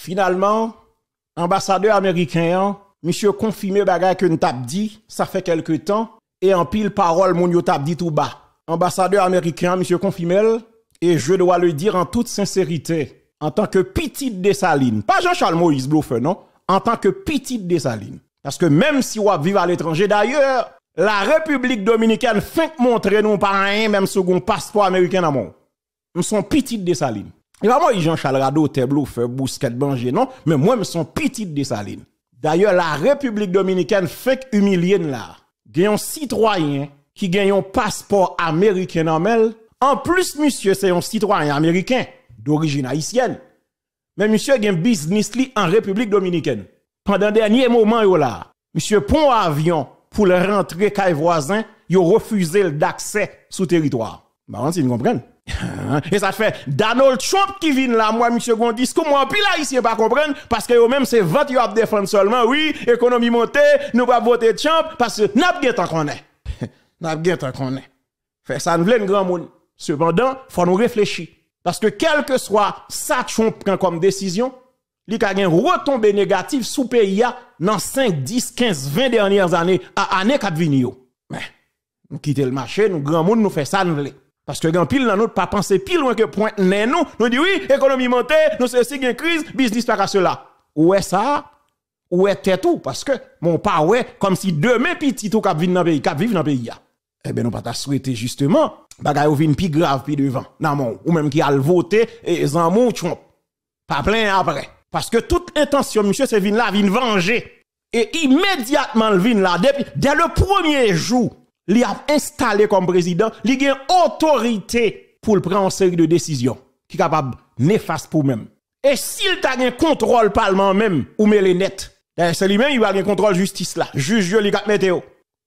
Finalement, ambassadeur américain, monsieur confirmé bagay que nous t'a dit, ça fait quelque temps, et en pile parole, mon yo t'a dit tout bas. Ambassadeur américain, monsieur confirmé, et je dois le dire en toute sincérité, en tant que petite Dessalines, pas Jean-Charles Moïse Bluffeur, non, en tant que petite Dessalines. Parce que même si on vit à l'étranger, d'ailleurs, la République dominicaine fait montrer nous pas rien, même si on a un passeport américain dans mon. Nous sommes petites Dessalines. Et pas moi, Jean-Charles Rado, Bluffeur, Bousquet, Banger, non, mais moi, je suis petite Dessalines. D'ailleurs, la République dominicaine fait humilier là. Il y a un citoyen qui a un passeport américain en mêle. En plus, monsieur, c'est un citoyen américain d'origine haïtienne. Mais monsieur a un business li en République dominicaine. Pendant dernier moment, là, monsieur pont avion pour le rentrer kay voisin, il a refusé d'accès sous territoire. Bah, si vous comprenez. Et ça fait Donald Trump qui vient là, moi, monsieur Gondis, comme moi, puis là, ici, pas comprendre, parce que eux-mêmes, c'est 20 à défendre seulement, oui, économie montée, nous pas voter Trump, parce que n'a pas tant qu'on est. N'a pas tant qu'on est. Fait ça, nous voulons un grand monde. Cependant, faut nous réfléchir. Parce que quel que soit ça Trump prend comme décision, il y a une retombée négative sous pays dans 5, 10, 15, 20 dernières années, à année qui viennent. Mais, nous quittons le marché, nous, grand monde, nous fait ça, nous voulons. Parce que grand pile dans notre pas penser pile loin que point nous dit oui, économie montée, nous c'est aussi une crise, business pas cela. Où est ça? Où est tout? Parce que mon pas ouais, comme si demain petit tout cap vivre dans pays, cap vivre dans pays. Eh ben nous pas ta souhaiter justement, bagay ou vinn plus grave puis devant. Non mon, ou même qui a voté et zanmou Trump. Pas plein après. Parce que toute intention monsieur c'est vinn là, vinn venger. Et immédiatement le vinn là dès le premier jour il a installé comme président, il a une autorité pour prendre une série de décisions qui est capable néfaste pour même. Et s'il a un contrôle parlement même, ou met les nets, c'est lui-même il a un contrôle justice là, juge li kat météo.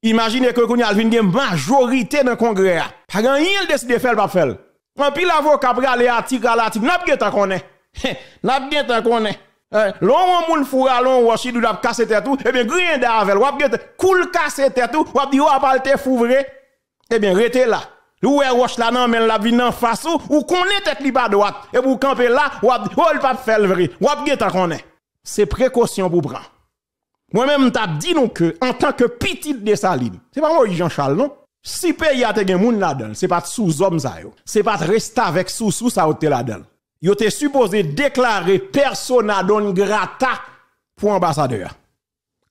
Imaginez que qu'on y a une majorité dans le congrès. Pas rien décide de faire pas faire. En pile l'avocat pour aller article à l'article, n'a pas tant qu'on est. N'a pas tant qu'on est. L'on moun foura l'on washi du dap casser tête tout et bien rien d'avel ou bien cool casser tête tout ou dit ou pas te fouvrer et bien rete là ou wash là non mais la vin en face ou connaît tête li pas droite et pour camper là ou il pas faire vrai ou bien tant qu'on est c'est précaution pour prendre moi même t'a dit non que en tant que petite Dessalines c'est pas moi Jean-Charles non si pays a te gen moun là-dedans c'est pas sous homme ça yo c'est pas rester avec sous ça ou te là-dedans. Yo te supposé déclarer persona non grata pour ambassadeur.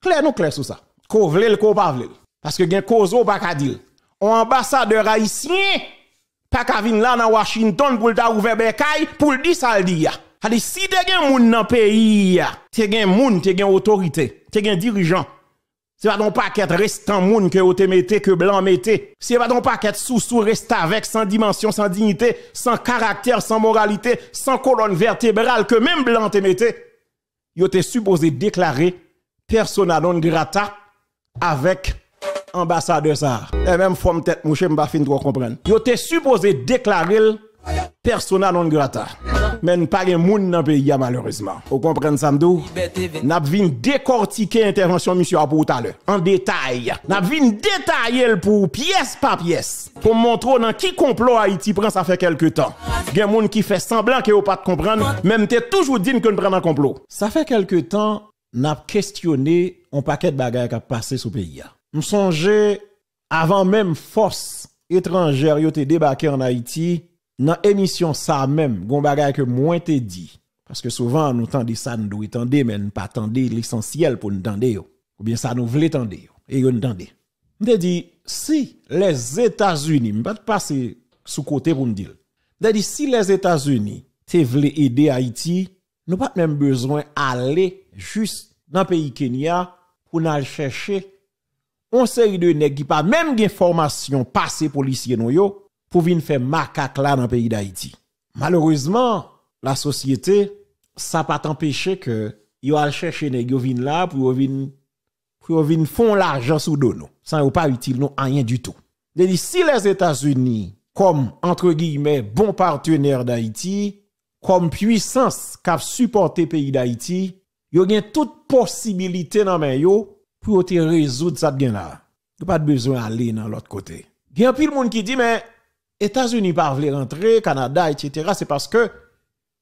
Clair nous clair sur ça. Ko vle l ko pa vle. Parce que gen cause ou pas ka dire. Un ambassadeur haïtien pas ka vinn là dans Washington pour ta ouvert bekay pour dire ça l di ya. Adi si te gen moun nan pays ya, te gen moun, te gen autorité, te gen dirigeant. C'est pas ton paquet restant moun que ou te mette, que blanc mette. C'est pas ton paquet sous reste avec sans dimension, sans dignité, sans caractère, sans moralité, sans colonne vertébrale que même blanc te mette. Yo te supposé déclarer persona non grata avec ambassadeur ça. Et même forme tête mouche m'pa fin trop comprendre. Yo te supposé déclarer persona non grata. Mais pas gen moun dans pays malheureusement. Vous comprenez ça m'dou? N'a vinn décortiquer intervention monsieur pour tout à l'heure en détail. N'a vinn détailler pour pièce par pièce pour montrer dans qui complot Haïti prend ça fait quelque temps. Gen moun qui fait semblant que vous pas comprendre, même t'es toujours dit que nous prenons un complot. Ça fait quelque temps n'a questionné un paquet de bagages qui a passé sous pays. Nous songeons avant même force étrangère yo te débarqué en Haïti. Dans l'émission ça même, gon bagay que moins te dit parce que souvent nous tendez ça nous doit tendre mais pas tendre l'essentiel pour nous tendre ou bien ça nous voulait tendre et on tendre. Me dit si les États-Unis me pas passer sous côté pour me dire. Me dit si les États-Unis te voulaient aider Haïti, nous pas même besoin aller juste dans pays Kenya pour aller chercher on série de nèg qui pas même gen formation passé policier nou yo pour venir faire macaque là dans le pays d'Haïti. Malheureusement, la société, ça pas empêché que yo al chercher nèg yo vinn là pour venir font l'argent sous dos nous. Ça n'est pas utile non rien du tout. Donc si les États-Unis comme entre guillemets bon partenaire d'Haïti, comme puissance qui supporter pays d'Haïti, yo gen toute possibilité dans main yo pour te résoudre ça gen là. Yo pas besoin aller dans l'autre côté. Il y a pile monde qui dit mais États-Unis pas veulent rentrer, Canada, etc. C'est parce que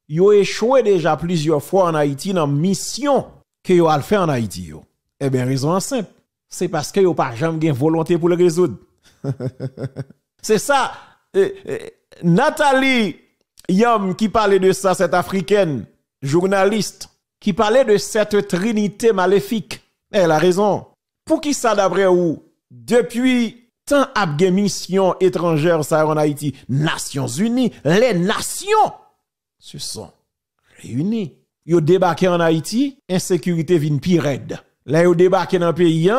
yo échoué déjà plusieurs fois en Haïti dans mission que yo a fait en Haïti yo. Eh bien raison simple, c'est parce que yo pas jamais gen volonté pour le résoudre. C'est ça Nathalie Yam qui parlait de ça, cette africaine journaliste qui parlait de cette trinité maléfique. Elle a raison. Pour qui ça d'après vous depuis tant de missions étrangères ça en Haïti, Nations Unies, les nations se sont réunies. Yo débarqué en Haïti, insécurité vient pire raide. Là yo débarqué dans le pays,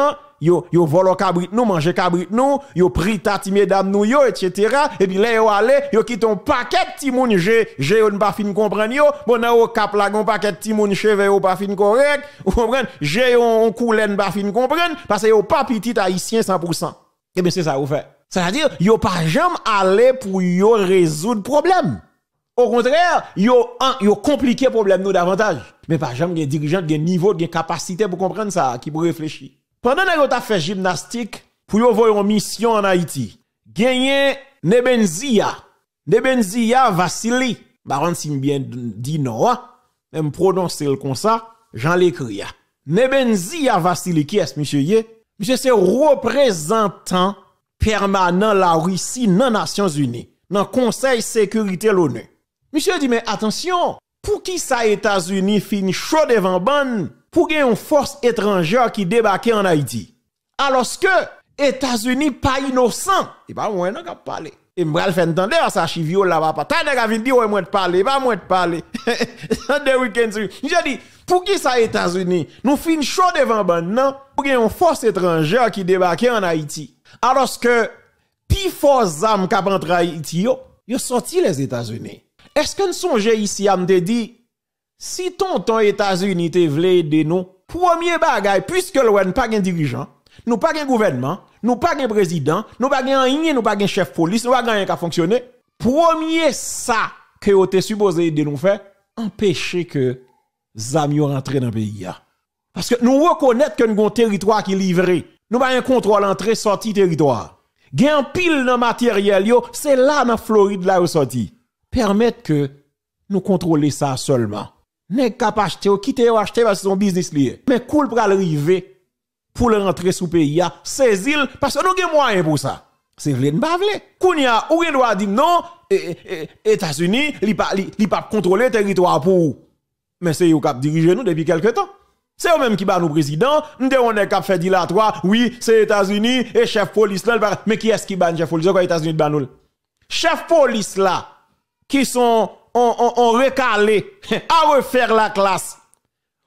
yo volo cabrit nous, manger cabrit nous, yo pris tati mesdames nous yo, etc. Et puis là yo allé, yo quitte un paquet ti moun j'ai on pas fin comprendre yo, bon nan yo cap la gon paquet ti moun cheve yo pas fin correct, ou comprendre, j'ai on coulen pas fin comprendre parce que yo pas petit haïtien 100%. Et bien c'est ça vous fait. C'est-à-dire yo pas jamais aller pour yo résoudre problème. Au contraire, yo compliqué problème nous davantage. Mais pas jamais gen dirigeant gen niveau, gen capacité pour comprendre ça, qui pour réfléchir. Pendant que vous avez fait gymnastique pour vous voir une mission en Haïti, gagné Nebenzia Vassili, baron si bien dit non, même prononcer le comme ça, j'en l'écris. Nebenzia Vassili, qui est monsieur yé? Monsieur c'est représentant permanent la Russie dans les Nations Unies, dans le Conseil sécurité l'ONU. Monsieur dit mais attention, pour qui ça États-Unis fin chaud devant ban pour qu'il y ait une force étrangère qui débarque en Haïti. Alors que États-Unis pas innocent, et pas moi non cap parler. Et m'bral fait entendre ça chivio là pas. T'as nèg vinn dire moi te parler, pas moi te parler. Des week-ends. J'ai dit pour qui ça États-Unis nous fin chaud devant ban non pour qu'il y ait une force étrangère qui débarque en Haïti. Alors que pi force zam cap entre Haïti yo sorti les États-Unis. Est-ce que nous songeons ici à me dire, si tonton États-Unis te vle aider nous, premier bagay, puisque nous pas un dirigeant, nous pas un gouvernement, nous pas un président, nous pas un nous pas un chef police, nous pas rien qui fonctionner. Premier ça que vous êtes supposé aider nous faire, empêcher que Zamio rentre dans le pays. Parce que nous reconnaissons que nous avons un territoire qui est livré. Nous pas un contrôle entrée sortie territoire. Gen pile dans matériel yo, c'est là dans Floride là où sorti. Permettre que nous contrôler ça seulement. N'est capable acheter ou quitter ou acheter parce que son business lié. Mais cool pour arriver pour le rentrer sous pays, saisir parce que nous avons moyen pour ça. C'est vle n'pa vle. Kounya ou gen doit dire non, États-Unis, li pas contrôler territoire pour. Mais c'est eux qui dirigent nous depuis quelque temps. C'est eux même qui bat nous président, nous on est cap fait dilatoire, oui, c'est États-Unis et chef police là, mais qui est-ce qui bat chef police aux États-Unis ban nous? Chef police là qui sont on recalé à refaire la classe.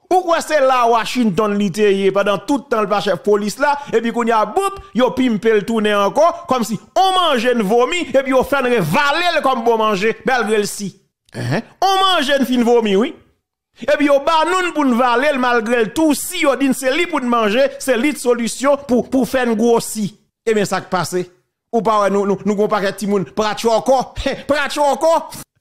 Ou quoi c'est là Washington littéraire pendant tout le temps le chef police là et puis qu'on y a boup yo pimpel tourner encore comme si on mange une vomi et puis on fait valer comme bon manger malgré le si. On mange une fin vomi oui. Et puis on ba nous pour nous valer malgré tout si yo dit c'est li pour manger c'est li de solution pour faire un gros si. Et bien ça qui passe. Ou pas nous gon paquet ti moun pratcho encore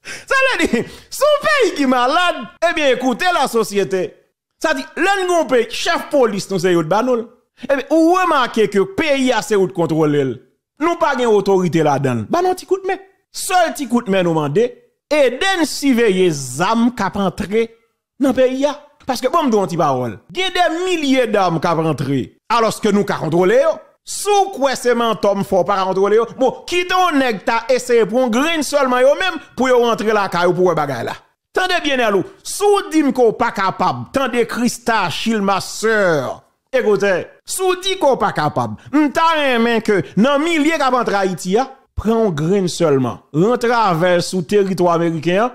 ça veut dire son pays qui malade eh bien écoutez la société ça dit l'un gon pays chef police nous c'est yo de banol eh bien ou remarquez que pays a c'est ou de contrôler nous pas gen autorité là-dedans ba non ti coup de main seul ti coup de main nous mandé et den surveiller zam k'ap entrer dans pays a parce que bon m'don ti parole gen des milliers d'armes k'ap entrer alors que nous ka contrôler sous quoi c'est mentom fort par contrôler bon qui ton nèg ta essayer pour un grain seulement yo même pour yo rentrer la caille pour bagay là tendez bien allo sous dim ko pas capable tendez Christa Chil ma sœur écoutez sous dit ko pas capable m'ta remen que dans milliers qui entre Haïti prend un grain seulement rentre avec sous territoire américain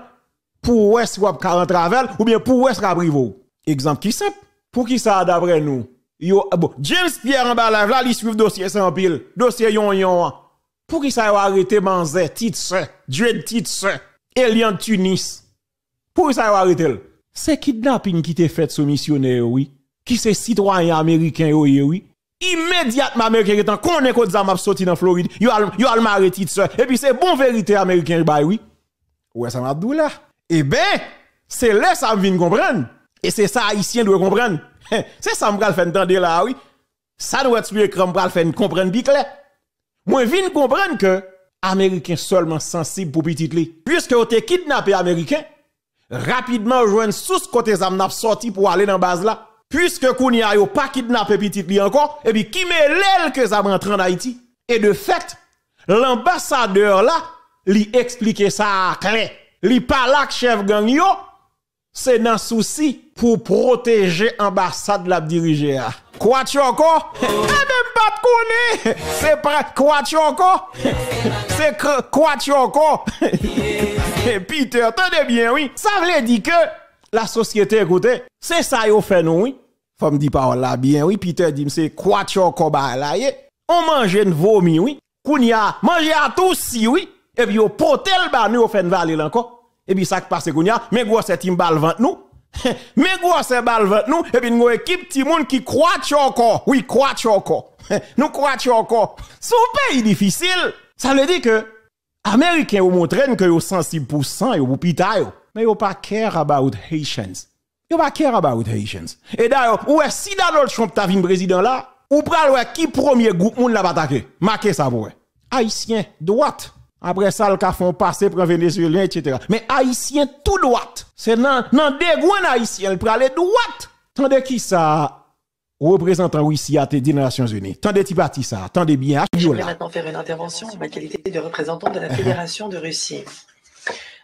pour ouest ou rentrer avec ou bien pour ouest rabrivo exemple qui simple pour qui ça d'après nous yo bon James Pierre en bas là il suit dossier sans pile dossier yon pour qui ça a arrêté Manzé Titse Dread Titse Elian Tunis pour qui ça a arrêté c'est kidnapping qui t'est fait sous missionnaire oui qui c'est citoyen américain oui immédiatement américain étant connaît que ça m'a sorti dans Floride yo al maré Titse et puis c'est bon vérité américain bah oui ouais ça m'a dou là et ben c'est là ça vient comprendre et c'est ça haïtien doit comprendre. C'est ça m'pral faire entendre là oui. Ça doit être écran m'pral faire comprendre bien clair. Moi vinn comprendre que américain seulement sensible pour petit li. Puisque on te kidnappé américain, rapidement rejoindre sous côté zam n'a sorti pour aller dans base là. Puisque Kounia yo pas kidnappé petit li encore, et puis qui met l'aile que ça rentre en Haïti. Et de fait, l'ambassadeur là, lui explique ça clair. Li parle avec chef gang yo, c'est dans souci pour protéger l'ambassade la diriger. Quoi tu encore? Eh même pas de connaître. C'est pas quoi tu encore? C'est quoi tu encore? Peter, attendez bien, oui. Ça veut dire que la société, écoutez, c'est ça yo fait nous, oui. Faut me dire parole là bien, oui. Peter dit, c'est quoi tu encore là, on mange une vomi, oui. Kounia, manger à tous, si, oui. Et puis, au potel, bah, nous, on fait une valise encore. Et puis, ça qui passe, Kounia, mais gros, c'est une balle vente nous. Mais gros, c'est balle vente nous. Et puis, nous, équipe, petit monde qui croit encore. Oui, croit encore. Nous croit encore. C'est un pays difficile. Ça veut dire que, Américains, vous montrent que vous sensibles pour sang, vous pita, mais vous pas care about Haitians. Vous pas care about Haitians. Et d'ailleurs, si Donald Trump t'a vu président là, ou pral ouais qui premier groupe moun la attaqué. Marquez ça pour Haïtien droite. Après ça le ka font passer pour Vénézuélien etc. Mais Haïtien tout droite. C'est nan dégouan Haïtien le pral droite. Tandis qui ça représentant Russie a été dit dans les Nations Unies. Tandis ti parti ça. Tendez bien. Je vais maintenant faire une intervention en ma qualité de représentant de la Fédération de Russie.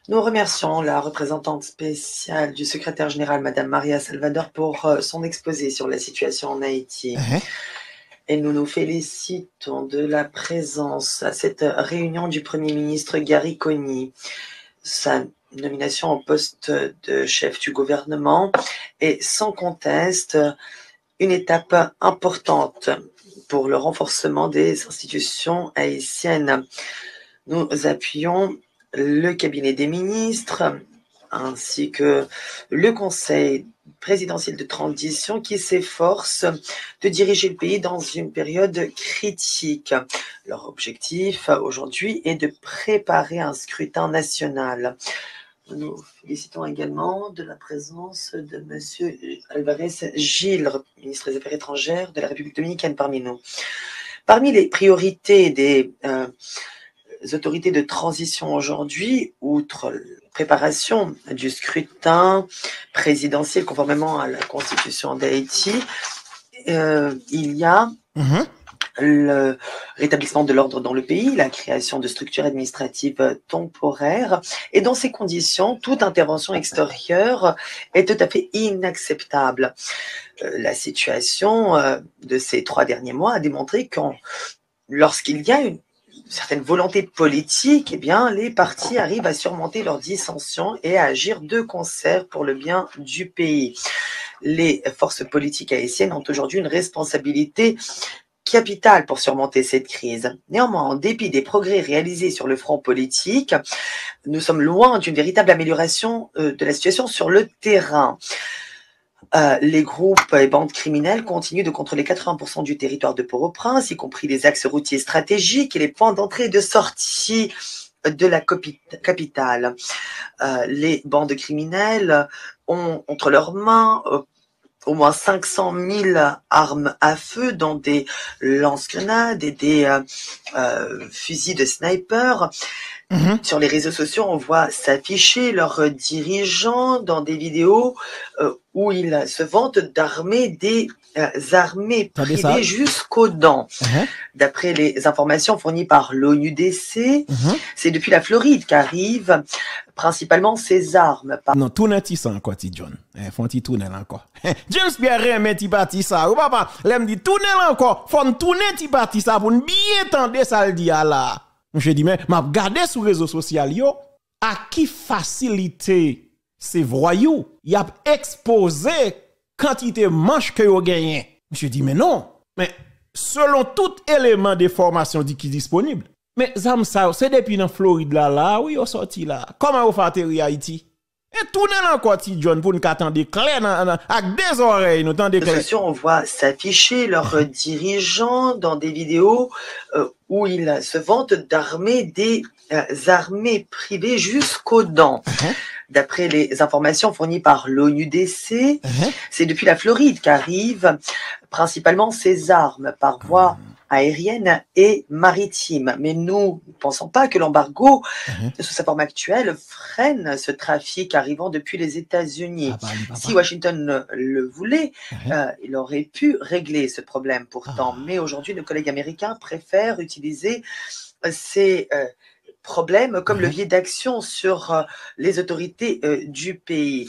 Nous remercions la représentante spéciale du secrétaire général, Madame Maria Salvador, pour son exposé sur la situation en Haïti. Et nous nous félicitons de la présence à cette réunion du Premier ministre Gary Coney. Sa nomination au poste de chef du gouvernement est sans conteste une étape importante pour le renforcement des institutions haïtiennes. Nous appuyons le cabinet des ministres ainsi que le conseil présidentiel de transition qui s'efforce de diriger le pays dans une période critique. Leur objectif aujourd'hui est de préparer un scrutin national. Nous félicitons également de la présence de M. Alvarez Gil, ministre des Affaires étrangères de la République dominicaine parmi nous. Parmi les priorités des autorités de transition aujourd'hui, outre la préparation du scrutin présidentiel conformément à la Constitution d'Haïti, il y a le rétablissement de l'ordre dans le pays, la création de structures administratives temporaires, et dans ces conditions, toute intervention extérieure est tout à fait inacceptable. La situation de ces 3 derniers mois a démontré que lorsqu'il y a une certaine volonté politique, eh bien, les partis arrivent à surmonter leurs dissensions et à agir de concert pour le bien du pays. Les forces politiques haïtiennes ont aujourd'hui une responsabilité capitale pour surmonter cette crise. Néanmoins, en dépit des progrès réalisés sur le front politique, nous sommes loin d'une véritable amélioration de la situation sur le terrain. Les groupes et bandes criminelles continuent de contrôler 80% du territoire de Port-au-Prince, y compris les axes routiers stratégiques et les points d'entrée et de sortie de la capitale. Les bandes criminelles ont entre leurs mains au moins 500 000 armes à feu, dont des lance-grenades et des fusils de sniper. Sur les réseaux sociaux, on voit s'afficher leurs dirigeants dans des vidéos où ils se vantent d'armer des armées privées jusqu'aux dents. D'après les informations fournies par l'ONUDC, c'est depuis la Floride qu'arrivent principalement ces armes. Non, tout n'est pas ça encore, John. Faut un tourner encore. James Pierre, mais tu parti ça. Ou papa, l'aime dit tourner encore. Faut tourner tu parti ça pour bien tendre ça le dit là. Je dis, mais m'a regardé sur les réseaux sociaux, yo, à qui facilité ces voyous, y a exposé quantité manche que yo gagné. Je dis, mais non, mais selon tout élément de formation qui est disponible, mais ça, c'est depuis dans Floride là, oui, on sorti là. Comment on fait atterrir Haïti? Et tournez encore, John, pour nous attendre clair avec des oreilles, nous attendons clair. On voit s'afficher leurs dirigeants dans des vidéos où ils se vantent d'armer des armées privées jusqu'aux dents. D'après les informations fournies par l'ONUDC, c'est depuis la Floride qu'arrivent principalement ces armes par voie aérienne et maritime. Mais nous ne pensons pas que l'embargo, sous sa forme actuelle, freine ce trafic arrivant depuis les États-Unis. Si Washington le voulait, il aurait pu régler ce problème pourtant. Mais aujourd'hui, nos collègues américains préfèrent utiliser ces problèmes comme levier d'action sur les autorités du pays.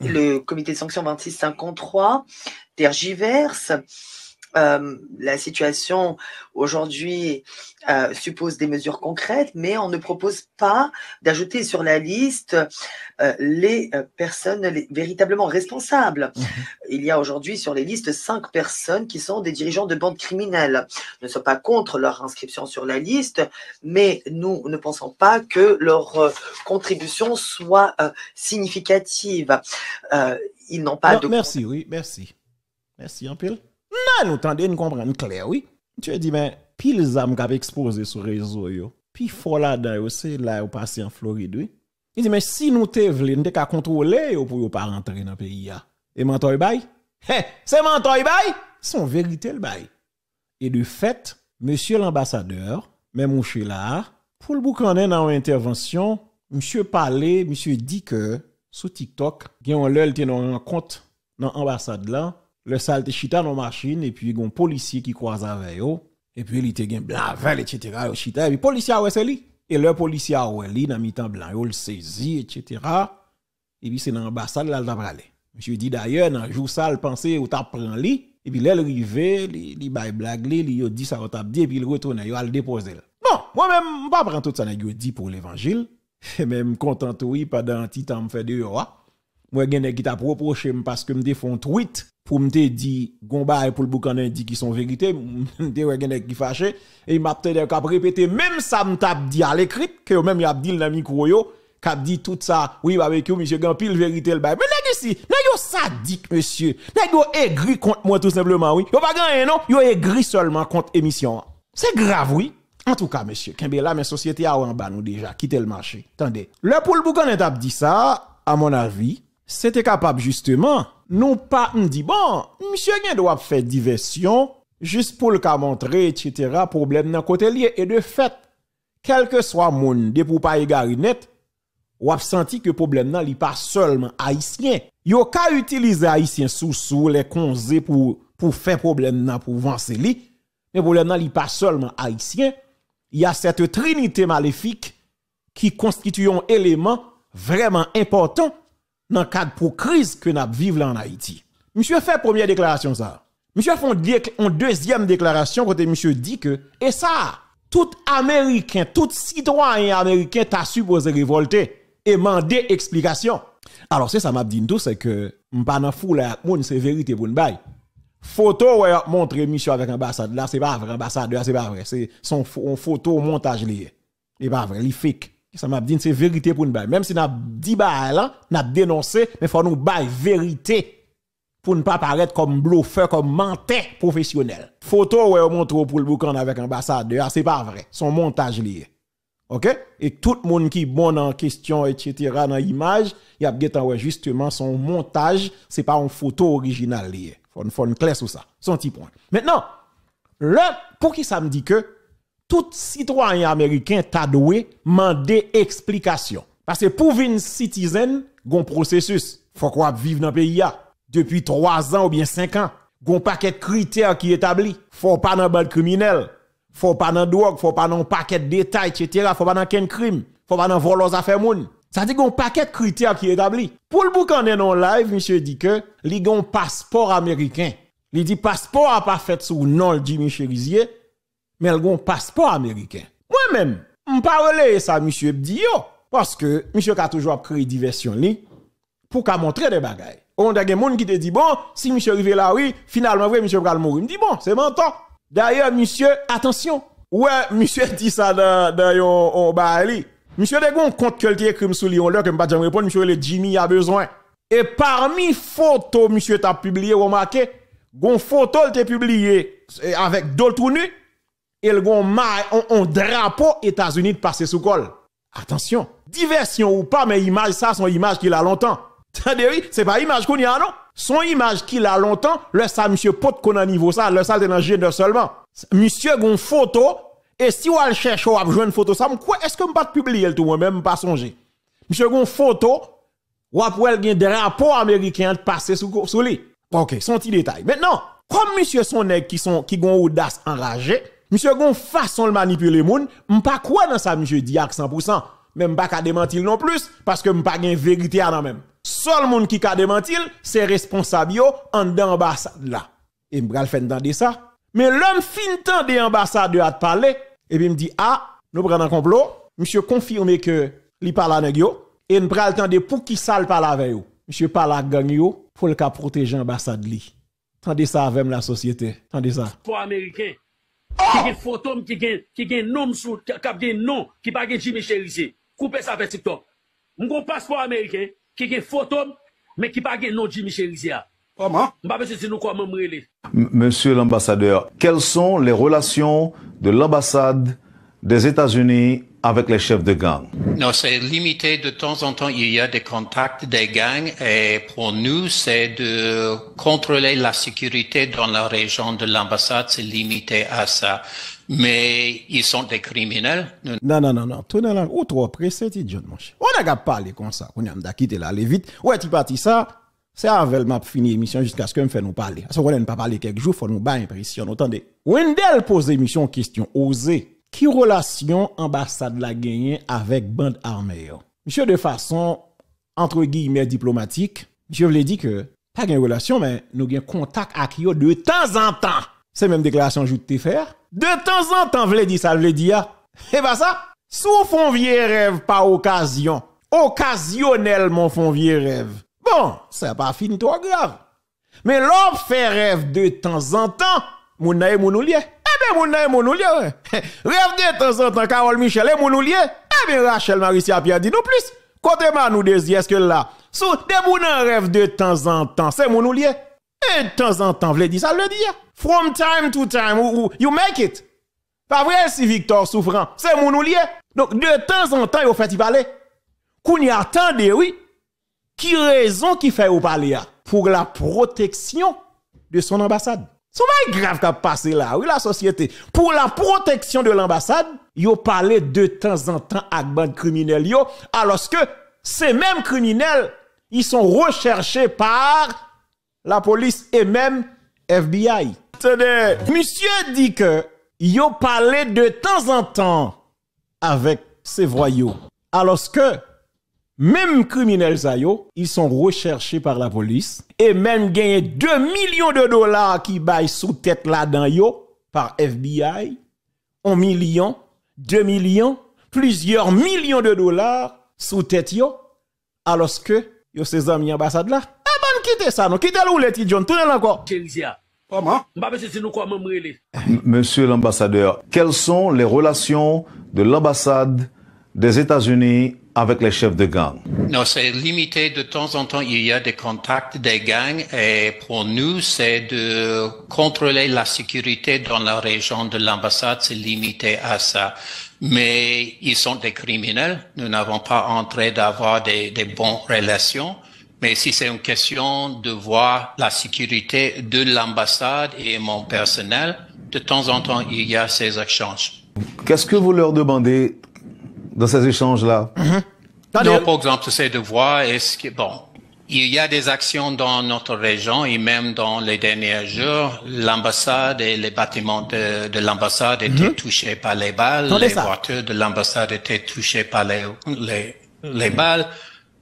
Le comité de sanctions 2653 tergiverse. La situation aujourd'hui suppose des mesures concrètes, mais on ne propose pas d'ajouter sur la liste les personnes véritablement responsables. Il y a aujourd'hui sur les listes 5 personnes qui sont des dirigeants de bandes criminelles. Nous ne sommes pas contre leur inscription sur la liste, mais nous ne pensons pas que leur contribution soit significative. Ils n'ont pas de... Merci, oui, merci. Merci, en pile. Non, nous tendons nous comprendre clair, oui. Tu as dit, mais pile zam qui a exposé sur le réseau, puis faut là-dedans, c'est là où passer en Floride, oui. Il dit, mais si nous te voulons, nous devons contrôler pour pas rentrer dans le pays. Et mentor bail? C'est mentor bail? C'est en vérité le bail. Et de fait, monsieur l'ambassadeur, même monsieur là, pour le boucaner dans une intervention, monsieur parlait, monsieur dit que sur TikTok, il y a un compte dans l'ambassade là. Le salte chita dans machine et puis il y a un policier qui croise avec eux et puis il était gen blavel etc. chita et puis policier ouais c'est lui et le policier ouais lui dans mi-temps blanc il le saisit etc. et puis c'est dans l'ambassade là t'a parlé. Monsieur dit d'ailleurs dans jour ça il pensait ou t'a prend lui et puis là il arrivé il bail blague il dit ça t'a dit et puis il retourne il va le déposer. Bon moi même pas prendre tout ça n'a dit pour l'évangile et même content oui pendant un petit temps me fait dehors. Moi gen qui t'a reproché parce que me te font tweet pour me te dit gomba pour le boucanin dit qui sont vérité me ouais gen qui fâché et il m'a peut-être qu'a répéter même ça me t'a dit à l'écrit que même il a dit dans micro yo qu'a dit tout ça oui barbecue monsieur gan pile vérité le bail mais nèg ici nèg yo sadique monsieur nèg yo aigri contre moi tout simplement oui yo pas gagné non yo aigri seulement contre émission c'est grave oui. En tout cas monsieur Kembe là mais société a en bas nous déjà quitter le marché attendez le pour le boucanin t'a dit ça à mon avis c'était capable justement non pas me dit bon monsieur gen doit faire diversion juste pour le cas montrer etc. problème dans côté lié et de fait quel que soit monde de pour pas égarer net ou a senti que problème nan li pas seulement haïtien yo ka utiliser haïtien sous les konzé pour faire problème nan pour avancer li mais problème nan li pas seulement haïtien il y a cette trinité maléfique qui constitue un élément vraiment important dans le cadre pour crise que nous vivons en Haïti. Monsieur fait première déclaration ça. Monsieur fait une deuxième déclaration quand monsieur dit que et ça tout américain, tout citoyen américain t'a supposé révolter et demander explication. Alors c'est ça m'a dit tout c'est que m'pas dans fou là monde c'est vérité pour une bail. Photo ouais montrer monsieur avec ambassade là c'est pas vrai ambassadeur c'est pas vrai c'est son photo montage lié. Et pas vrai, il fake. Ça m'a dit c'est vérité pour nous bail même si n'a dit bail là n'a dénoncé mais faut nous bail vérité pour ne pas paraître comme bluffeur comme menteur professionnel photo ouais montre pour le boucan avec ambassadeur c'est pas vrai son montage lié OK et tout le monde qui bon en question etc. dans image il y a guetan ouais justement son montage c'est pas une photo originale lié faut une clair sur ça son petit point maintenant là pour qui ça me dit que tout citoyen américain t'a doué demander explication. Parce que pour venir citizen, gon processus. Faut qu'on vivre dans le pays depuis 3 ans ou bien 5 ans. Gon paquet de critères qui établi. Faut pas dans bande criminel. Faut pas dans drogue, faut pas dans paquet de détails, etc. Faut pas dans ken crime. Faut pas dans vol aux affaires moun. Ça dit gon paquet de critères qui établi. Pour le boucan en live, monsieur dit que li gon passeport américain. Il dit passeport a pas fait sous nom de Jimmy Cherizier. Mais elle a un passeport américain. Moi-même, je ne parle pas ça, monsieur dit yo, parce que monsieur a toujours créé diversion li pour qu'a montrer des bagailles. On a des gens qui te dit bon, si monsieur arrive là oui, finalement vrai monsieur va mourir. Il me dit bon, c'est menton. D'ailleurs monsieur, attention. Ouais, monsieur dit ça dans yon baali. Monsieur de gon compte que le écrit sous li on leur que pas jamais répondre monsieur le Jimmy a besoin. Et parmi photos monsieur t'a publié remarqué, gon photo il t'a publié avec d'autres nus. Et le on drapeau États-Unis de passer sous col. Attention, diversion ou pas, mais image ça, son image qu'il a longtemps. C'est pas image qu'on y a, non? Son image qu'il a longtemps, le ça monsieur pot qu'on a niveau ça, le ça dans gêne seulement. Monsieur gon photo et si on le cherche ou a besoin une photo ça, quoi est-ce que me pas publier le tout moi même pas songer. Monsieur gon photo ou après il y a des rapports américains passés sous lui. OK, son petit détail. Maintenant, comme monsieur son nèg qui gon audace enragé, monsieur gon façon de manipuler moun, m'pas quoi dans ça monsieur dit à 100%, même pas qu'à démentir non plus parce que m'pas gain vérité à nan même. Seul monde qui ka démentir, c'est responsable yo en dans ambassade là. Et m'bral fait entendre ça. Mais l'homme fin temps de ambassadeur a parler et puis me dit ah, nous prenons un complot, monsieur confirme que li parle avec yo et nous pral tande pour qui ça parle avec yo. Monsieur parle avec gang yo pour le cas protéger ambassade li. Tendez ça avec la société. Tendez ça. Pour américain qui gen photo qui gen nom sous cap gen nom qui pas gen Jimmy Cherizier. Coupez ça avec TikTok. M'gon passeport américain qui gen photo mais qui pas gen nom Jimmy Cherizier. Comment? Monsieur l'ambassadeur, quelles sont les relations de l'ambassade des États-Unis avec les chefs de gang? Non, c'est limité. De temps en temps, il y a des contacts des gangs et pour nous, c'est de contrôler la sécurité dans la région de l'ambassade. C'est limité à ça. Mais ils sont des criminels. Non. Tournez là. Ou trop pressé, ti John, mon cher. On a qu'à parler comme ça. On a quitté là, aller vite. Ouais, tu parti ça. C'est avec m'a fini l'émission jusqu'à ce que me fait nous parler. Parce qu'on ne pas parler quelques jours, faut nous ba impression. Entendez. Wendell pose émission question osée. Qui relation ambassade la gagné avec bande armée? Monsieur de façon entre guillemets diplomatique, monsieur voulait dire que pas une relation mais nous avons contact avec eux de temps en temps. C'est même déclaration que je faire. De temps en temps voulait dire ça, voulait dire et bah ça, sous font vieux rêve par occasion. Occasionnellement font vieux rêve. Bon, ça pas fini trop grave. Mais l'homme fait rêve de temps en temps, moun na moun lié. Eh bien, moun na moun lié. Rêve de temps en temps, Carole Michel et moun lié. Eh bien, Rachel Maricia Pierre dit nous plus. Côté ma nous désir, est-ce que là, sous des moun rêve de temps en temps, c'est moun lié. Et de temps en temps, vle dit ça le dire. From time to time, you make it. Pas vrai si Victor souffrant, c'est moun lié. Donc, de temps en temps, il fait y parler. Qu'on y attendait, oui. Qui raison qui fait ou parler pour la protection de son ambassade. C'est pas grave qu'a passé là, oui la société. Pour la protection de l'ambassade, yo parlé de temps en temps avec bande criminelle yo, alors que ces mêmes criminels, ils sont recherchés par la police et même FBI. Attendez, monsieur dit que yo parlé de temps en temps avec ces voyous, alors que même criminels ça yo, ils sont recherchés par la police et même gagné 2 millions de dollars qui baillent sous tête là-dedans yo par FBI. 1 million, 2 millions, plusieurs millions de dollars sous tête yo alors que yo ces amis ambassade là. Eh ben quittez ça non, quittez le petit John, tournez encore. Comment? Monsieur l'ambassadeur, quelles sont les relations de l'ambassade des États-Unis avec les chefs de gang? Non, c'est limité. De temps en temps, il y a des contacts des gangs et pour nous, c'est de contrôler la sécurité dans la région de l'ambassade. C'est limité à ça. Mais ils sont des criminels. Nous n'avons pas entré d'avoir des bonnes relations. Mais si c'est une question de voir la sécurité de l'ambassade et mon personnel, de temps en temps, il y a ces échanges. Qu'est-ce que vous leur demandez dans ces échanges-là? Non, par exemple, c'est de voir est-ce que, bon, il y a des actions dans notre région et même dans les derniers jours, l'ambassade et les bâtiments de l'ambassade étaient touchés par les balles, les voitures de l'ambassade étaient touchées par les balles.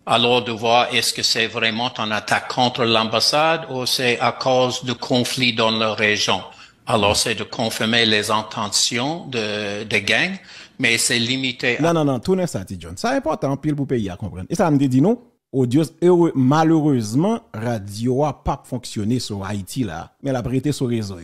Alors de voir est-ce que c'est vraiment une attaque contre l'ambassade ou c'est à cause de conflits dans la région. Alors c'est de confirmer les intentions des gangs. Mais c'est limité. Non, tournez ça, John. C'est important pile pour pays à comprendre. Et ça me dit non, malheureusement, radio a pas fonctionné sur Haïti là, mais la prêté sur réseau.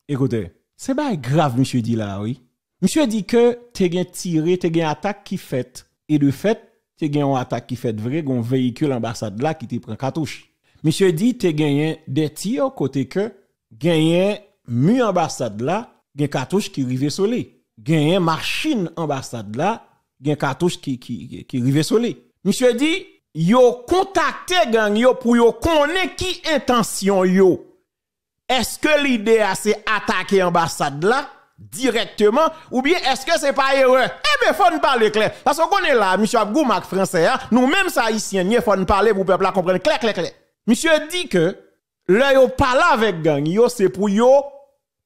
Écoutez, c'est pas grave, monsieur dit là, oui. Monsieur dit que t'es gen tiré, t'es gen attaque qui fait. Et de fait, t'es gen une attaque qui fait vrai, gon véhicule ambassade là qui te prend cartouche. Monsieur dit t'es gagné des tirs côté que gagné mu ambassade là, gen cartouche qui rive sur lui. Gen une machine ambassade là, gen cartouche qui rive sur lui. Monsieur dit, yo contacté gang yo pour yo connaître qui intention yo. Est-ce que l'idée c'est attaquer l'ambassade là directement ou bien est-ce que c'est pas erreur? Eh bien, faut nous parler clair. Parce qu'on est là, monsieur Abgoumak français, nous-mêmes ça haïtiens, il faut nous parler pour peuple comprendre clair. Monsieur dit que là yo parle avec gang yo c'est pour yo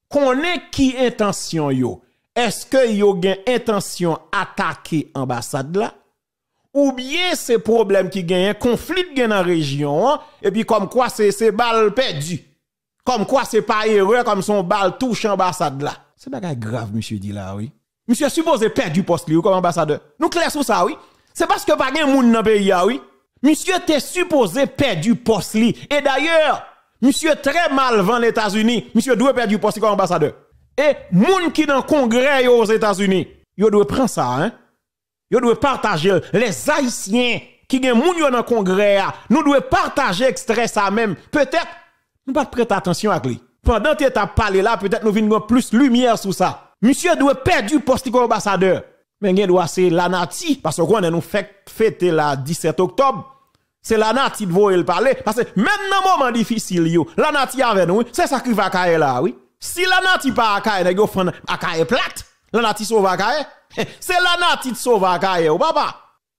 connaître qui intention yo. Est-ce que yo gen intention attaquer ambassade là? Ou bien c'est problème qui gagne conflit dans la région et puis comme quoi c'est balle perdu. Comme quoi c'est pas erreur comme son balle touche ambassade là. C'est pas grave monsieur dit là oui. Monsieur supposé perdre du poste li comme ambassadeur. Nous clair sur ça oui. C'est parce que pas gen moun dans pays oui. Monsieur t'es supposé perdre du poste li et d'ailleurs monsieur très mal vend les États-Unis. Monsieur doit perdre du poste comme ambassadeur. Et moun qui dans congrès aux États-Unis, yo doit prendre ça hein. Yo doit partager les haïtiens qui gen moun yo dans congrès nous doit partager extrait ça même. Peut-être nous pas prêter attention à lui. Pendant que tu as parlé là, peut-être nous venons plus lumière sur ça. Monsieur doit perdre du poste comme ambassadeur. Mais il doit c'est la nati parce qu'on a nous fait fêter la 17 octobre. C'est la nati de voyer le parler parce que même dans moment difficile yo, la nati avec nous, c'est ça qui va cailler là oui. Si la nati pas à cailler, nèg fond à cailler plate, la nati sauve à cailler. C'est la nati de sauve à cailler ou papa.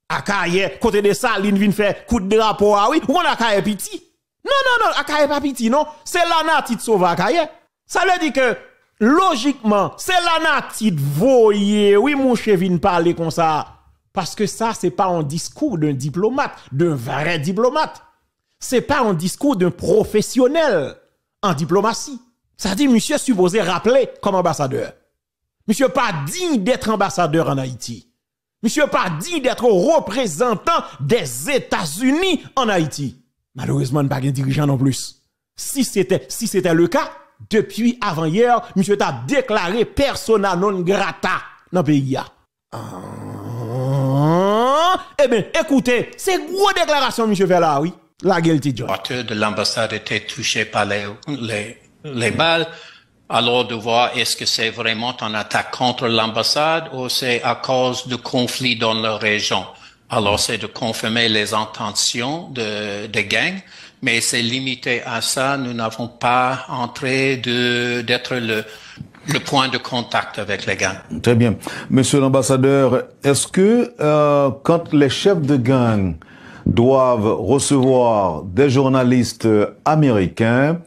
À cailler côté de Saline vinn faire coup de drapeau oui, ou on a cailler petit. Non, Akaye pas petit, non. C'est la nati de sauve Akaye. Ça veut dire que, logiquement, c'est la nati de voyer. Oui, mon chef vient parler comme ça. Parce que ça, c'est pas un discours d'un diplomate, d'un vrai diplomate. C'est pas un discours d'un professionnel en diplomatie. Ça dit, monsieur supposé rappeler comme ambassadeur. Monsieur pas digne d'être ambassadeur en Haïti. Monsieur pas digne d'être représentant des États-Unis en Haïti. Malheureusement, pas de dirigeant non plus. Si c'était le cas, depuis avant-hier, monsieur t'a déclaré persona non grata dans le pays. Eh bien, écoutez, c'est une grosse déclaration, monsieur fait là, oui. La guilty John. Le de l'ambassade était touché par les balles. Alors de voir est-ce que c'est vraiment une attaque contre l'ambassade ou c'est à cause de conflits dans la région. Alors, c'est de confirmer les intentions des gangs, mais c'est limité à ça. Nous n'avons pas entré d'être le point de contact avec les gangs. Très bien. Monsieur l'ambassadeur, est-ce que quand les chefs de gang doivent recevoir des journalistes américains,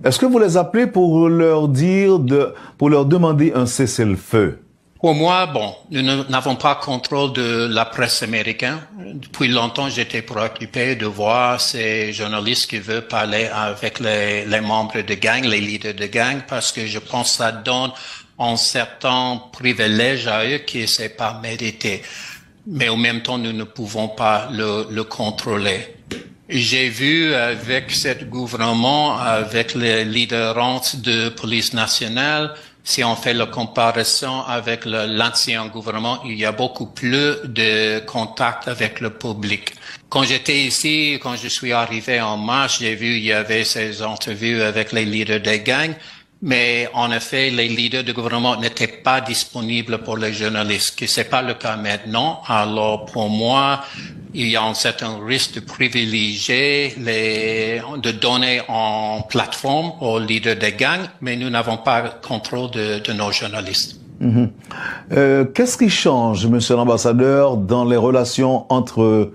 est-ce que vous les appelez pour leur demander un cessez-le-feu? Pour moi, nous n'avons pas contrôle de la presse américaine. Depuis longtemps, j'étais préoccupé de voir ces journalistes qui veulent parler avec les membres de gang, les leaders de gang, parce que je pense que ça donne un certain privilège à eux qui c'est pas mérité. Mais en même temps, nous ne pouvons pas le contrôler. J'ai vu avec ce gouvernement, avec les leaders de police nationale, si on fait la comparaison avec l'ancien gouvernement, il y a beaucoup plus de contact avec le public. Quand j'étais ici, quand je suis arrivé en mars, j'ai vu il y avait ces entrevues avec les leaders des gangs, mais en effet, les leaders du gouvernement n'étaient pas disponibles pour les journalistes, que c'est pas le cas maintenant. Alors pour moi, il y a un certain risque de privilégier de donner en plateforme aux leaders des gangs, mais nous n'avons pas le contrôle de nos journalistes. Qu'est-ce qui change, monsieur l'ambassadeur, dans les relations entre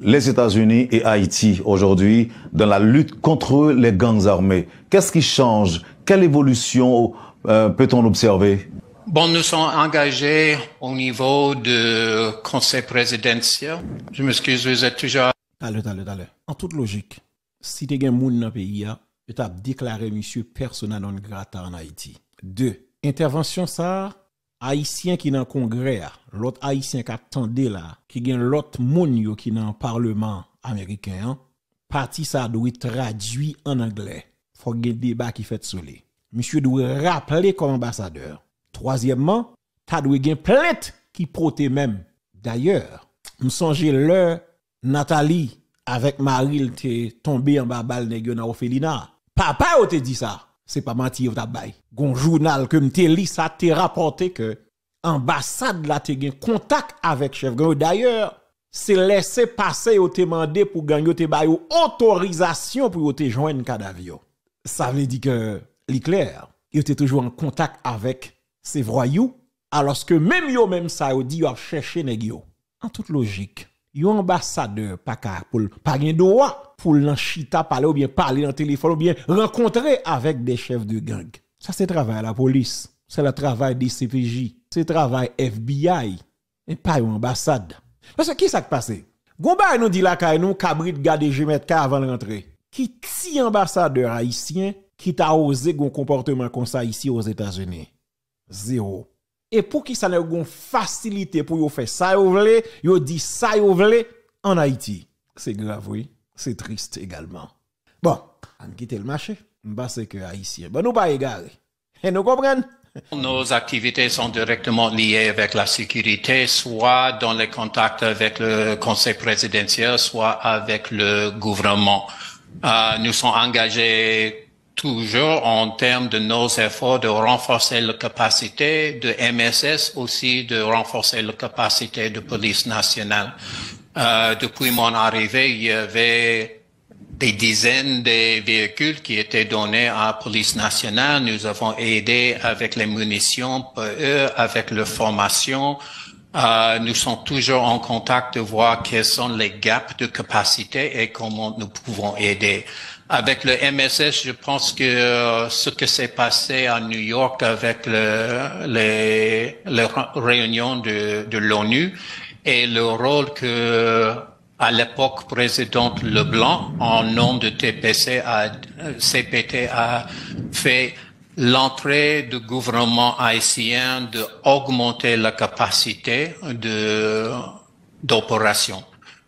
les États-Unis et Haïti aujourd'hui, dans la lutte contre les gangs armés? Qu'est-ce qui change? Quelle évolution peut-on observer? Nous sommes engagés au niveau du conseil présidentiel. Je m'excuse, vous êtes toujours... Allez. En toute logique, si tu as un monde dans le pays, tu as déclaré monsieur persona non grata en Haïti. 2. Intervention ça, haïtien qui dans le congrès, l'autre haïtien qui attendait là, qui gagne l'autre monde qui dans le parlement américain, parti ça doit être traduit en anglais. Faut qu'il y ait un débat qui fait sur lui. Monsieur doit rappeler comme ambassadeur. Troisièmement, tu dois gagner plainte qui proté même. D'ailleurs, me songe l'heure Nathalie avec Marie te tombé en bas balle nèg dans orphelinat. Papa ou te dit ça. C'est pas mentir ta bail. Gon journal que m'te li ça te rapporté que ambassade là te gen contact avec chef gang. D'ailleurs, c'est laisser passer ou te mandé pour gagner te ba yo autorisation pour te joindre cadavre. Ça veut dire que l'éclair, il était toujours en contact avec ces voyous alors que même yo même ça yo dit yo a chercher nèg yo. En toute logique, yo ambassadeur pas gen droit pour l'enchita parler ou bien parler dans téléphone ou bien rencontrer avec des chefs de gang. Ça c'est travail à la police, c'est le travail des CPJ, c'est travail FBI et pas une ambassade. Parce que qui ça qui passe? Gomba nous dit la kay nous cabrit garder Jemet ka avant de rentrer. Qui ti ambassadeur haïtien qui t'a osé un comportement comme ça ici aux États-Unis? Zéro. Et pour qui ça n'a une facilité pour yo faire ça yo vle, yo dit ça yo vle en Haïti. C'est grave oui, c'est triste également. Bon, on quitte le marché. M'ba c'est que haïtien. Bon nous pas égaré. Et nous comprenons? Nos activités sont directement liées avec la sécurité, soit dans les contacts avec le conseil présidentiel, soit avec le gouvernement. Nous sommes engagés toujours en termes de nos efforts de renforcer la capacité de MSS, aussi de renforcer la capacité de police nationale. Depuis mon arrivée, il y avait des dizaines de véhicules qui étaient donnés à la police nationale. Nous avons aidé avec les munitions, avec leur formation. Nous sommes toujours en contact de voir quels sont les gaps de capacité et comment nous pouvons aider. Avec le MSS, je pense que ce que s'est passé à New York avec les réunions de l'ONU et le rôle que à l'époque, président Leblanc, en nom de CPT, a fait l'entrée du gouvernement haïtien d'augmenter la capacité d'opération.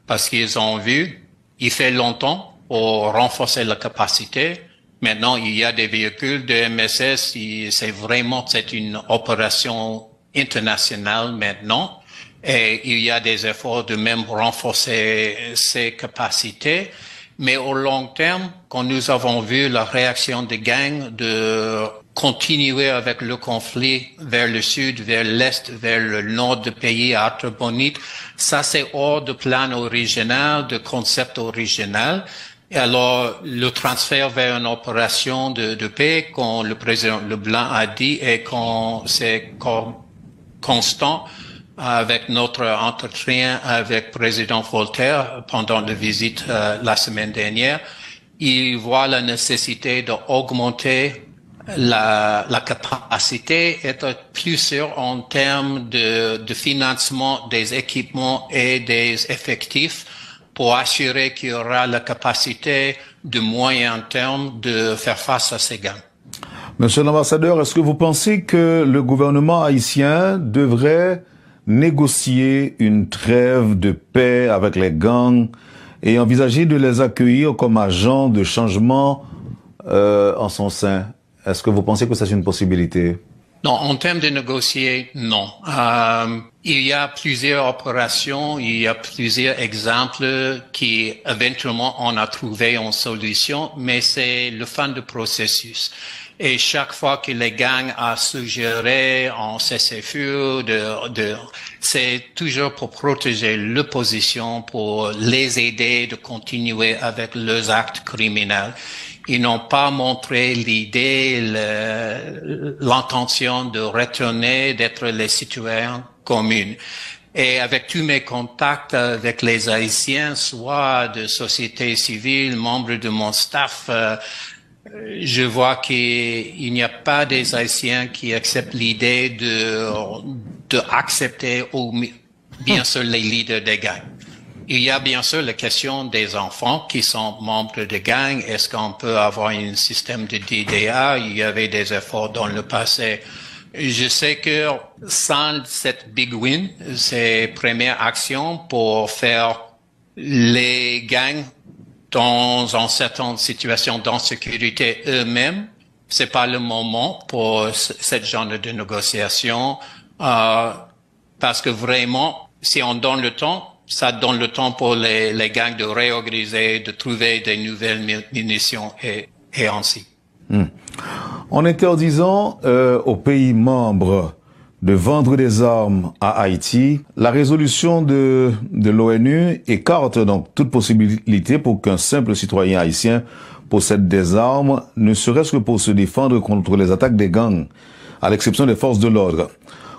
Parce qu'ils ont vu, il fait longtemps pour renforcer la capacité. Maintenant, il y a des véhicules de MSS, c'est une opération internationale maintenant. Et il y a des efforts de même renforcer ces capacités. Mais au long terme, quand nous avons vu la réaction des gangs de continuer avec le conflit vers le sud, vers l'est, vers le nord du pays, à Artibonite, ça c'est hors de plan original, de concept original. Et alors, le transfert vers une opération de paix, quand le président Leblanc a dit, et quand c'est constant, avec notre entretien avec le président Voltaire pendant la visite la semaine dernière, il voit la nécessité d'augmenter la capacité, être plus sûr en termes de financement des équipements et des effectifs pour assurer qu'il y aura la capacité de moyen terme de faire face à ces gangs. Monsieur l'ambassadeur, est-ce que vous pensez que le gouvernement haïtien devrait négocier une trêve de paix avec les gangs et envisager de les accueillir comme agents de changement en son sein? Est-ce que vous pensez que c'est une possibilité? Non, en termes de négocier, non. Il y a plusieurs opérations, il y a plusieurs exemples qui éventuellement on a trouvé une solution, mais c'est le fin du processus. Et chaque fois que les gangs a suggéré en cessez-le-feu, c'est toujours pour protéger l'opposition, pour les aider de continuer avec leurs actes criminels. Ils n'ont pas montré l'idée, l'intention de retourner, d'être les citoyens communs. Et avec tous mes contacts avec les Haïtiens, soit de société civile, membres de mon staff, je vois qu'il n'y a pas des Haïtiens qui acceptent l'idée de accepter ou bien sûr les leaders des gangs. Il y a bien sûr la question des enfants qui sont membres de gangs. Est-ce qu'on peut avoir un système de DDA? Il y avait des efforts dans le passé. Je sais que sans cette big win, ces premières actions pour faire les gangs dans une certaine situation d'insécurité eux-mêmes, c'est pas le moment pour ce genre de négociation, parce que vraiment, si on donne le temps, ça donne le temps pour les gangs de réorganiser, de trouver des nouvelles munitions et ainsi. En interdisant aux pays membres de vendre des armes à Haïti. La résolution de l'ONU écarte donc toute possibilité pour qu'un simple citoyen haïtien possède des armes, ne serait-ce que pour se défendre contre les attaques des gangs, à l'exception des forces de l'ordre.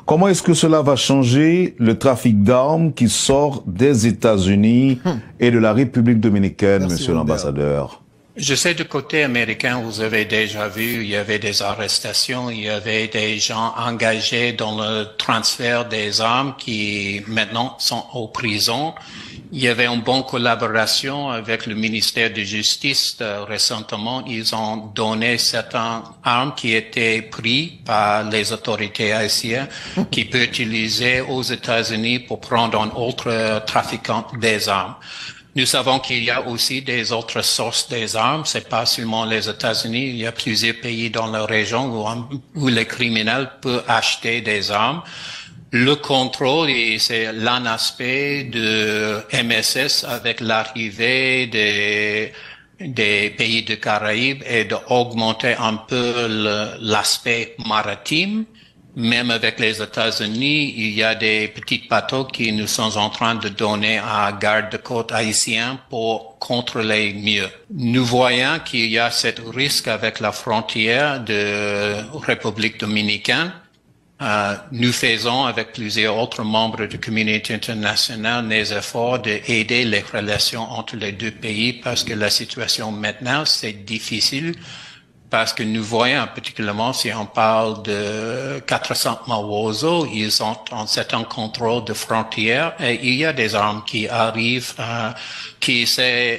Comment est-ce que cela va changer le trafic d'armes qui sort des États-Unis et de la République dominicaine, monsieur l'ambassadeur? Je sais du côté américain, vous avez déjà vu, il y avait des arrestations, il y avait des gens engagés dans le transfert des armes qui maintenant sont en prison. Il y avait une bonne collaboration avec le ministère de Justice. Récemment, ils ont donné certaines armes qui étaient prises par les autorités haïtiennes qui peuvent utiliser aux États-Unis pour prendre un autre trafiquant des armes. Nous savons qu'il y a aussi des autres sources des armes. C'est pas seulement les États-Unis. Il y a plusieurs pays dans la région où les criminels peuvent acheter des armes. Le contrôle, c'est l'un aspect de MSS avec l'arrivée des pays de Caraïbes et d'augmenter un peu l'aspect maritime. Même avec les États-Unis, il y a des petits bateaux qui nous sommes en train de donner à garde-côte haïtien pour contrôler mieux. Nous voyons qu'il y a ce risque avec la frontière de République dominicaine. Nous faisons avec plusieurs autres membres de la communauté internationale des efforts d'aider les relations entre les deux pays parce que la situation maintenant, c'est difficile. Parce que nous voyons, particulièrement si on parle de 400 Mawozo, ils ont un certain contrôle de frontières et il y a des armes qui arrivent, il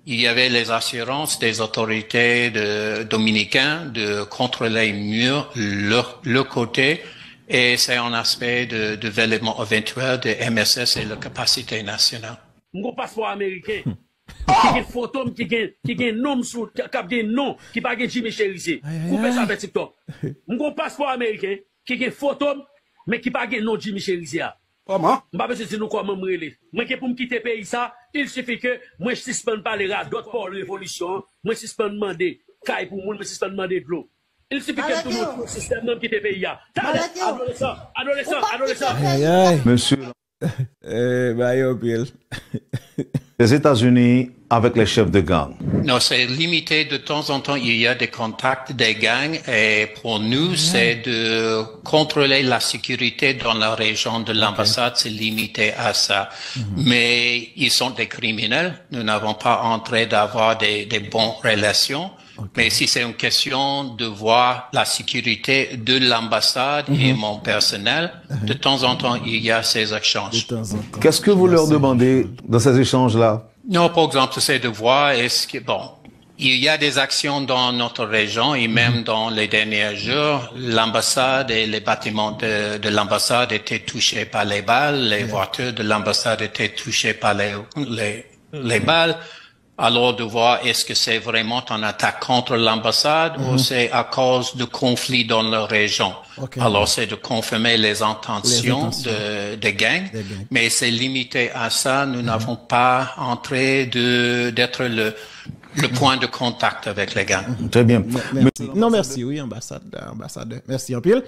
y avait les assurances des autorités dominicaines de contrôler mieux leur côté et c'est un aspect de développement éventuel de MSS et la capacité nationale. Mon passeport américain. Qui gen photo qui gen nom sous qui gen nom qui pas gen Jimmy Cherise. Coupez ça avec TikTok. Mon passeport américain qui gen photo mais qui pas gen nom Jimmy Cherise. Comment? M'pa besoin de nous comment me relé. Moi qui pour me quitter pays ça, il suffit que moi je suspende parler à d'autres pour révolution, moi suspende demander caille pour monde, moi suspende demander de l'eau. Il suffit que tout notre système même quitter pays là. Adolescent. Monsieur les États-Unis avec les chefs de gang. Non, c'est limité. De temps en temps, il y a des contacts des gangs et pour nous, c'est de contrôler la sécurité dans la région de l'ambassade. C'est limité à ça. Mais ils sont des criminels. Nous n'avons pas entré d'avoir des bonnes relations. Mais si c'est une question de voir la sécurité de l'ambassade et mon personnel, de temps en temps, il y a ces échanges. Qu'est-ce que vous leur demandez dans ces échanges-là? Non, par exemple, c'est de voir est-ce que, il y a des actions dans notre région et même dans les derniers jours, l'ambassade et les bâtiments de l'ambassade étaient touchés par les balles, les voitures de l'ambassade étaient touchées par les balles. Alors de voir est-ce que c'est vraiment une attaque contre l'ambassade ou c'est à cause de conflits dans la région. Alors c'est de confirmer les intentions des gangs, mais c'est limité à ça. Nous n'avons pas entré d'être le point de contact avec les gangs. Très bien. Non, merci, oui, ambassadeur. Merci en pile.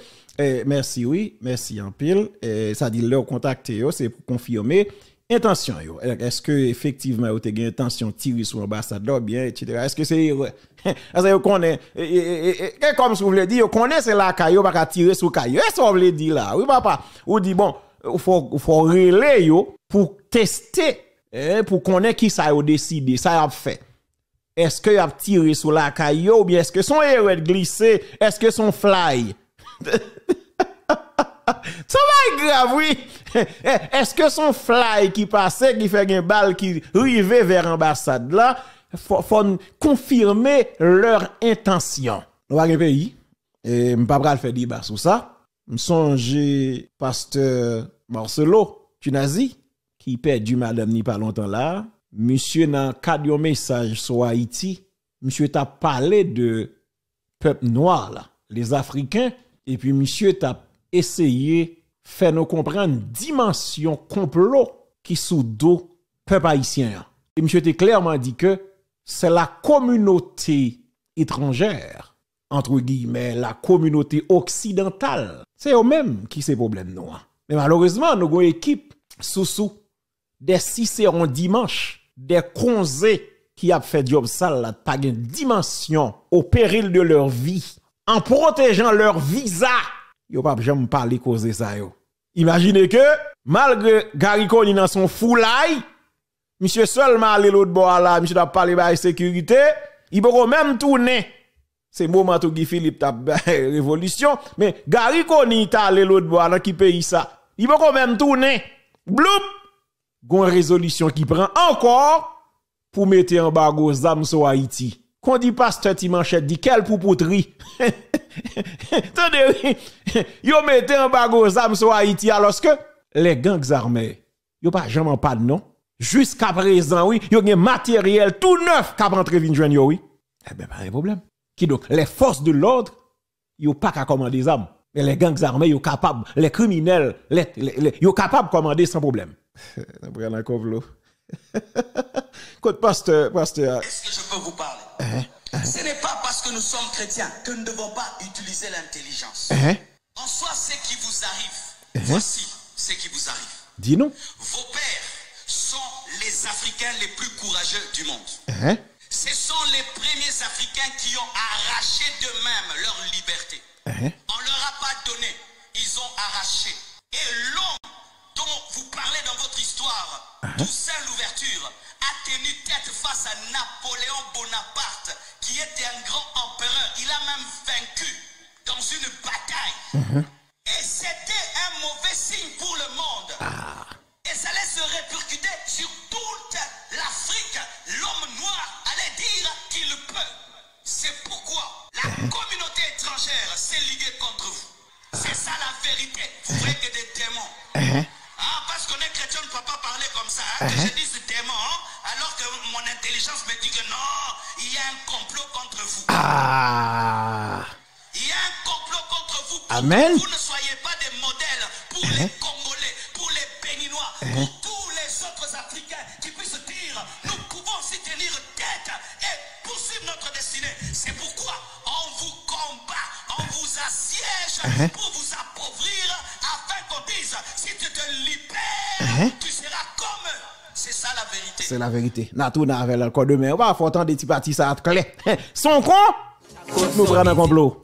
Merci, oui, merci en pile. Ça dit leur contacter, c'est pour confirmer. Intention, est-ce que effectivement vous avez intention de tirer sur l'ambassadeur bien, etc. Est-ce que c'est est-ce que vous connaissez comme si vous voulez dire, vous connaissez la caillou pas tirer sur caillou. Est-ce que vous voulez dire là? Oui papa, ou dit bon, il faut relayer yo pour tester pour connaître qui ça a décidé, ça a fait. Est-ce que vous avez tiré sur la caillou ou bien est-ce que son erreur glissé, est-ce que son fly ça va grave, oui. Est-ce que son fly qui passait, qui fait une balle qui arrivait vers l'ambassade là, faut confirmer leur intention. Nous avons un pays, et je ne vais pas faire débat sur ça. Je songe pasteur Marcelo Tunazi, qui perdu madame ni pas longtemps là. Monsieur, dans le cadre d'un message sur Haïti, monsieur t'a parlé de peuple noir là, les Africains, et puis monsieur t'a essayer faire nous comprendre dimension complot qui sous dos peuple haïtien. Et monsieur était clairement dit que c'est la communauté étrangère entre guillemets, la communauté occidentale. C'est eux-mêmes qui c'est problème noir. Mais malheureusement, nous avons une équipe sous des Cicérons dimanche, des Conzés qui a fait job sale là, pas une dimension au péril de leur vie, en protégeant leur visa. Yo pas jamais parler causer ça yo. Imaginez que malgré Gariconi dans son foulay, monsieur seulement aller l'autre bord là, monsieur t'a parlé de sécurité, il peut même tourner. C'est moment où Guy Philippe t'a révolution, mais Gariconi t'a allé l'autre bord dans qui pays ça. Il peut même tourner. Bloup. Gon résolution qui prend encore pour mettre en embargo zam sur Haïti. Qu'on dit pasteur Timanchette dit quelle poupouterie. Attendez, yo mette en embargo zam sur Haïti alors que les gangs armés, yo pas jamais pas de nom. Jusqu'à présent, oui, yo gen matériel tout neuf qui rentre vinn joindre yo, oui. Eh ben pas un problème. Qui donc les forces de l'ordre, yo pas qu'à commander des armes. Mais les gangs armés, yo capables, les criminels, yo capables de commander sans problème. Côte pasteur. Est-ce que je peux vous parler? Ce n'est pas parce que nous sommes chrétiens que nous ne devons pas utiliser l'intelligence. En soi, ce qui vous arrive, voici ce qui vous arrive. Dis-nous. Vos pères sont les Africains les plus courageux du monde. Ce sont les premiers Africains qui ont arraché d'eux-mêmes leur liberté. On ne leur a pas donné, ils ont arraché. Et l'homme dont vous parlez dans votre histoire, Toussaint Louverture, a tenu tête face à Napoléon Bonaparte, qui était un grand empereur. Il a même vaincu dans une bataille. Et c'était un mauvais signe pour le monde. Et ça allait se répercuter sur toute l'Afrique. L'homme noir allait dire qu'il peut. C'est pourquoi la communauté étrangère s'est liguée contre vous. C'est ça la vérité. Vous voyez que des démons. Parce qu'on est chrétien, on ne peut pas parler comme ça. Que je dise démon, alors que mon intelligence me dit que non, il y a un complot contre vous. Il y a un complot contre vous. Pour Amen. que vous ne soyez pas des modèles pour les Congolais, pour les Béninois, pour tous les autres Africains qui puissent dire nous pouvons s'y tenir tête et poursuivre notre destinée. C'est pourquoi on vous combat, on vous assiège pour vous appauvrir afin qu'on dise si tu te libères, tu seras comme eux. C'est ça la vérité. C'est la vérité. Natou n'a avec le corps de main. On va faire autant de petits partis ça clair. Son con, nous prenons un complot.